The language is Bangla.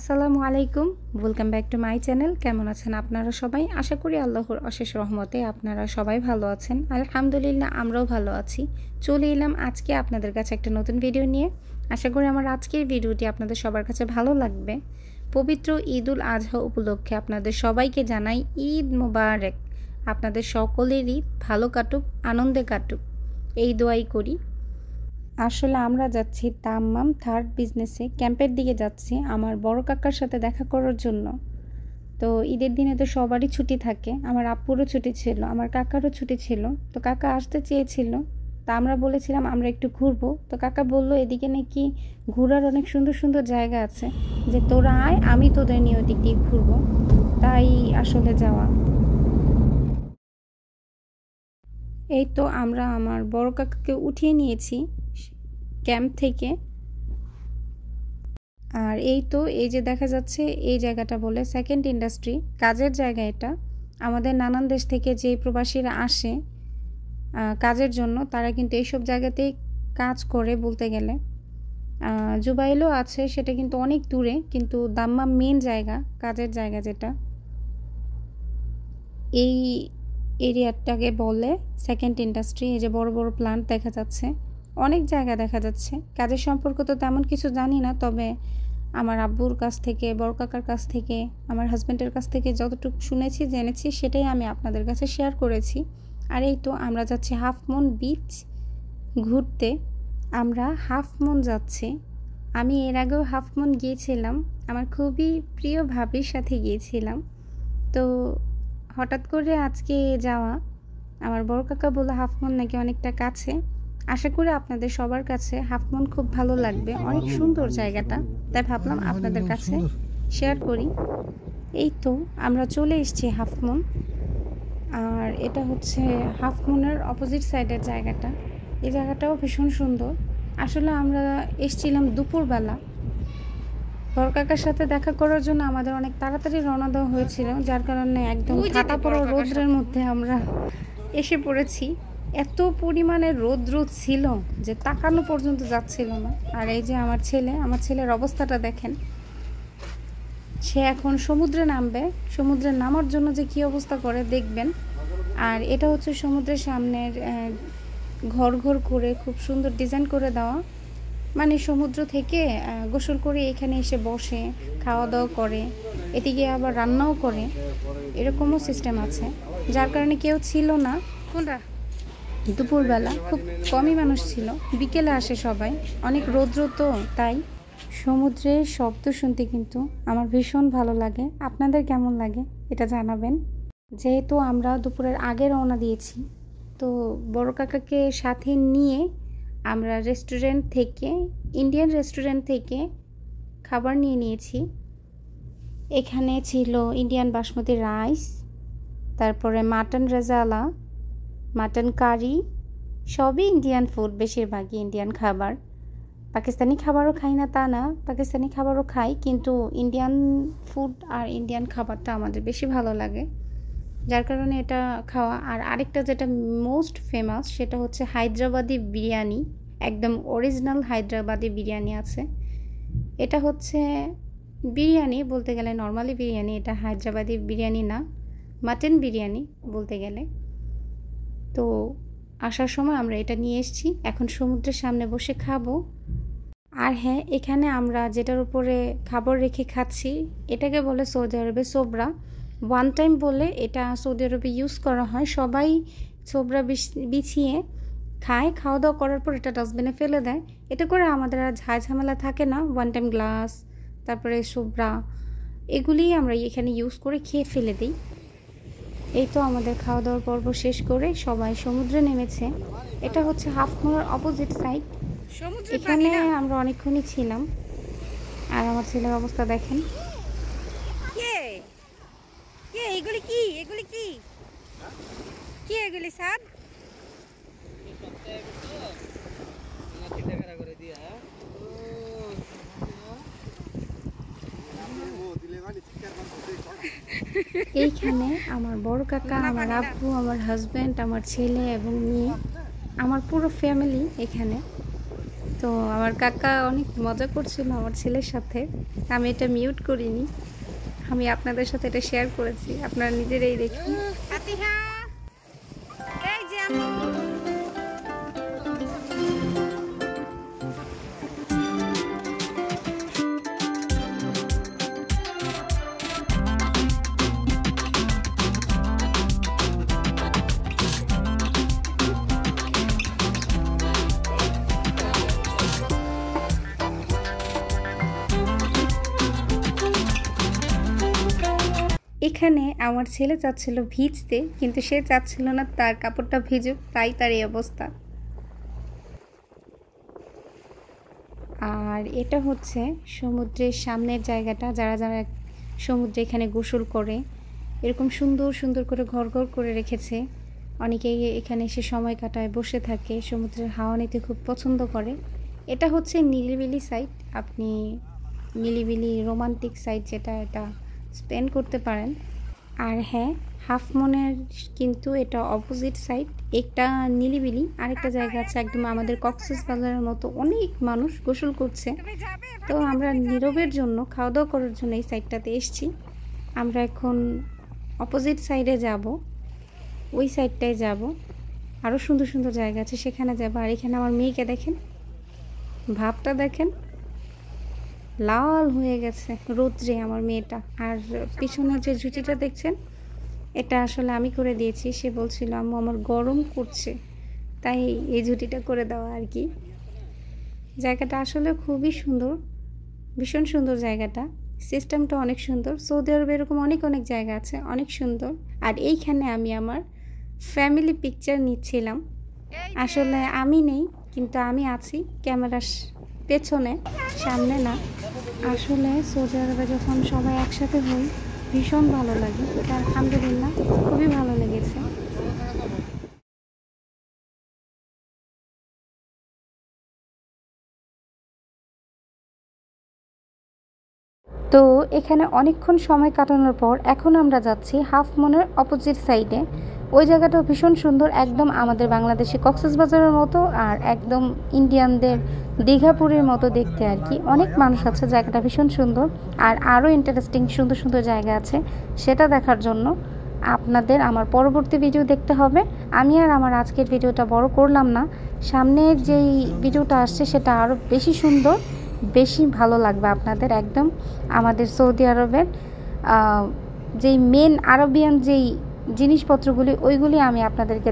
আসসালামু আলাইকুম, welcome back to my channel. কেমন আছেন আপনারা সবাই? আশা করি আল্লাহর অশেষ রহমতে আপনারা সবাই ভালো আছেন। আলহামদুলিল্লাহ, আমরাও ভালো আছি। চলে এলাম আজকে আপনাদের কাছে একটা নতুন ভিডিও নিয়ে। আশা করি আমার আজকের ভিডিওটি আপনাদের সবার কাছে ভালো লাগবে। পবিত্র ঈদুল আজহা উপলক্ষে আপনাদের সবাইকে জানাই ঈদ মোবারক। আপনাদের সকলের ঈদ ভালো কাটুক, আনন্দে কাটুক, এই দোয়াই করি। আসলে আমরা যাচ্ছি দাম্মাম থার্ড বিজনেসে ক্যাম্পের দিকে যাচ্ছি আমার বড় কাকার সাথে দেখা করার জন্য। তো ঈদের দিনে তো সবারই ছুটি থাকে, আমার আব্বুরও ছুটি ছিল, আমার কাকারও ছুটি ছিল। তো কাকা আসতে চেয়েছিল, তা আমরা বলেছিলাম আমরা একটু ঘুরবো। তো কাকা বললো এদিকে নাকি ঘোরার অনেক সুন্দর সুন্দর জায়গা আছে, যে তোরা আয়, আমি তোদের নিয়ে ওদিক দিয়ে ঘুরবো। তাই আসলে যাওয়া। এই তো আমরা আমার বড় কাকাকে উঠিয়ে নিয়েছি ক্যাম্প থেকে। আর এই তো এই যে দেখা যাচ্ছে এই জায়গাটা বলে সেকেন্ড ইন্ডাস্ট্রি, কাজের জায়গা এটা। আমাদের নানান দেশ থেকে যে প্রবাসীরা আসে কাজের জন্য, তারা কিন্তু এইসব জায়গাতেই কাজ করে বলতে গেলে। জুবাইলও আছে, সেটা কিন্তু অনেক দূরে, কিন্তু দাম্মাম মেন জায়গা, কাজের জায়গা যেটা, এই এরিয়াটাকে বলে সেকেন্ড ইন্ডাস্ট্রি। এই যে বড় বড় প্ল্যান্ট দেখা যাচ্ছে, অনেক জায়গা দেখা যাচ্ছে। কাজের সম্পর্ক তো তেমন কিছু জানি না, তবে আমার আব্বুর কাছ থেকে, বড় কাকার কাছ থেকে, আমার হাজব্যান্ডের কাছ থেকে যতটুকু শুনেছি জেনেছি সেটাই আমি আপনাদের কাছে শেয়ার করেছি। আর এই তো আমরা যাচ্ছি হাফ মুন বিচ ঘুরতে। আমরা হাফ মুন যাচ্ছি। আমি এর আগেও হাফ মুন গিয়েছিলাম, আমার খুবই প্রিয় ভাবির সাথে গিয়েছিলাম। তো হঠাৎ করে আজকে যাওয়া। আমার বড় কাকা বলল হাফ মুন নাকি অনেকটা কাছে। আশা করি আপনাদের সবার কাছে হাফ মুন খুব ভালো লাগবে, অনেক সুন্দর জায়গাটা, তাই ভাবলাম আপনাদের কাছে শেয়ার করি। এই তো আমরা চলে এসেছি হাফ মুন। আর এটা হচ্ছে হাফ মুনের অপোজিট সাইডের জায়গাটা। এই জায়গাটাও ভীষণ সুন্দর। আসলে আমরা এসেছিলাম দুপুরবেলা। বড় কাকার সাথে দেখা করার জন্য আমাদের অনেক তাড়াতাড়ি রওনা দেওয়া হয়েছিল, যার কারণে একদম কাটা পড়া রোদ্রের মধ্যে আমরা এসে পড়েছি। এত পরিমাণে রৌদ্র ছিল যে তাকানো পর্যন্ত যাচ্ছিল না। আর এই যে আমার ছেলের অবস্থাটা দেখেন, সে এখন সমুদ্রে নামবে। সমুদ্রে নামার জন্য যে কী অবস্থা করে দেখবেন। আর এটা হচ্ছে সমুদ্রের সামনের ঘর ঘর করে খুব সুন্দর ডিজাইন করে দেওয়া, মানে সমুদ্র থেকে গোসল করে এখানে এসে বসে খাওয়া দাওয়া করে, এদিকে আবার রান্নাও করে, এরকমও সিস্টেম আছে। যার কারণে কেউ ছিল না কোনটা দুপুরবেলা, খুব কমই মানুষ ছিল। বিকেলে আসে সবাই, অনেক রৌদ্র তো, তাই সমুদ্রের শব্দ শুনতে কিন্তু আমার ভীষণ ভালো লাগে। আপনাদের কেমন লাগে এটা জানাবেন। যেহেতু আমরা দুপুরের আগে রওনা দিয়েছি, তো বড় কাকাকে সাথে নিয়ে আমরা ইন্ডিয়ান রেস্টুরেন্ট থেকে খাবার নিয়ে নিয়েছি। এখানে ছিল ইন্ডিয়ান বাসমতি রাইস, তারপরে মাটন রেজালা, মাটন কারি, সবই ইন্ডিয়ান ফুড, বেশিরভাগই ইন্ডিয়ান খাবার। পাকিস্তানি খাবারও খাই না তা না, পাকিস্তানি খাবারও খাই, কিন্তু ইন্ডিয়ান ফুড আর ইন্ডিয়ান খাবারটা আমাদের বেশি ভালো লাগে, যার কারণে এটা খাওয়া। আর আরেকটা যেটা মোস্ট ফেমাস, সেটা হচ্ছে হায়দ্রাবাদি বিরিয়ানি। একদম অরিজিনাল হায়দ্রাবাদি বিরিয়ানি আছে। এটা হচ্ছে বিরিয়ানি বলতে গেলে, নর্মালি বিরিয়ানি, এটা হায়দ্রাবাদি বিরিয়ানি না, মাটন বিরিয়ানি বলতে গেলে। তো আসার সময় আমরা এটা নিয়ে এসেছি, এখন সমুদ্রের সামনে বসে খাবো। আর হ্যাঁ, এখানে আমরা যেটার উপরে খাবার রেখে খাচ্ছি এটাকে বলে সৌদি আরবে সোবরা। ওয়ান টাইম বলে এটা সৌদি আরবে ইউজ করা হয়, সবাই সোবরা বিছিয়ে খায়। খাওয়া দাওয়া করার পর এটা ডাস্টবিনে ফেলে দেয়। এটা করে আমাদের আর ঝামেলা থাকে না। ওয়ান টাইম গ্লাস, তারপরে সোবরা, এগুলিই আমরা এখানে ইউজ করে খেয়ে ফেলে দিই। এই তো আমাদের খাওয়া দাওয়ার পর্ব শেষ করে সবাই সমুদ্রে নেমেছে। এটা হচ্ছে হাফ মুনের অপোজিট সাইড। এখানে আমরা অনেকক্ষণই ছিলাম। আর আমার ছেলের অবস্থা দেখেন। এগুলি কি এগুলি কি কি এগুলি স্যার? এইখানে আমার বড় কাকা, আমার আব্বু, আমার হাজব্যান্ড, আমার ছেলে এবং মেয়ে, আমার পুরো ফ্যামিলি এখানে। তো আমার কাকা অনেক মজা করছিল আমার ছেলের সাথে, আমি এটা মিউট করিনি, আমি আপনাদের সাথে এটা শেয়ার করেছি, আপনারা নিজেরাই দেখুন। এখানে আমার ছেলে চাচ্ছিল ভিজতে, কিন্তু সে চাচ্ছিল না তার কাপড়টা ভিজুক, তাই তার এই অবস্থা। আর এটা হচ্ছে সমুদ্রের সামনের জায়গাটা, যারা যারা সমুদ্রে এখানে গোসল করে এরকম সুন্দর সুন্দর করে ঘর ঘর করে রেখেছে। অনেকেই এখানে এসে সময় কাটায়, বসে থাকে, সমুদ্রের হাওয়া নিতে খুব পছন্দ করে। এটা হচ্ছে নিলিবিলি সাইড, আপনি নিলিবিলি রোমান্টিক সাইড যেটা, এটা স্পেন্ড করতে পারেন। আর হ্যাঁ, হাফ মুনের কিন্তু এটা অপোজিট সাইড, একটা নিলিবিলি, আরেকটা জায়গা আছে একদম আমাদের কক্সবাজারের মতো অনেক মানুষ গোসল করছে। তো আমরা নীরবের জন্য, খাওয়া দাওয়া করার জন্য এই সাইডটাতে এসছি। আমরা এখন অপোজিট সাইডে যাব, ওই সাইডটায় যাব, আরও সুন্দর সুন্দর জায়গা আছে সেখানে যাব। আর এখানে আমার মেয়েকে দেখেন, ভাবটা দেখেন, লাল হয়ে গেছে রৌদ্রে আমার মেয়েটা। আর পিছনে যে ঝুঁটিটা দেখছেন, এটা আসলে আমি করে দিয়েছি। সে বলছিল আম্মু আমার গরম করছে, তাই এই ঝুঁটিটা করে দেওয়া আর কি। জায়গাটা আসলে খুবই সুন্দর, ভীষণ সুন্দর জায়গাটা, সিস্টেমটা অনেক সুন্দর। সৌদি আরবে এরকম অনেক অনেক জায়গা আছে, অনেক সুন্দর। আর এইখানে আমি আমার ফ্যামিলি পিকচার নিচ্ছিলাম। আসলে আমি নেই, কিন্তু আমি আছি ক্যামেরার পেছনে, সামনে না। আসলে সৌদি আরবে যখন সবাই একসাথে হই ভীষণ ভালো লাগে। আলহামদুলিল্লাহ খুবই ভালো লেগেছে। তো এখানে অনেকক্ষণ সময় কাটানোর পর এখন আমরা যাচ্ছি হাফ মুনের অপোজিট সাইডে। ওই জায়গাটাও ভীষণ সুন্দর, একদম আমাদের বাংলাদেশি কক্সবাজারের মতো, আর একদম ইন্ডিয়ানদের দীঘাপুরের মতো দেখতে আর কি। অনেক মানুষ আছে, জায়গাটা ভীষণ সুন্দর। আর আরও ইন্টারেস্টিং সুন্দর সুন্দর জায়গা আছে, সেটা দেখার জন্য আপনাদের আমার পরবর্তী ভিডিও দেখতে হবে। আমি আর আমার আজকের ভিডিওটা বড় করলাম না, সামনের যেই ভিডিওটা আসছে সেটা আরও বেশি সুন্দর, বেশি ভালো লাগবে আপনাদের। একদম আমাদের সৌদি আরবের যেই মেন আরবিয়ান যেই জিনিসপত্রগুলি, ওইগুলি আমি আপনাদেরকে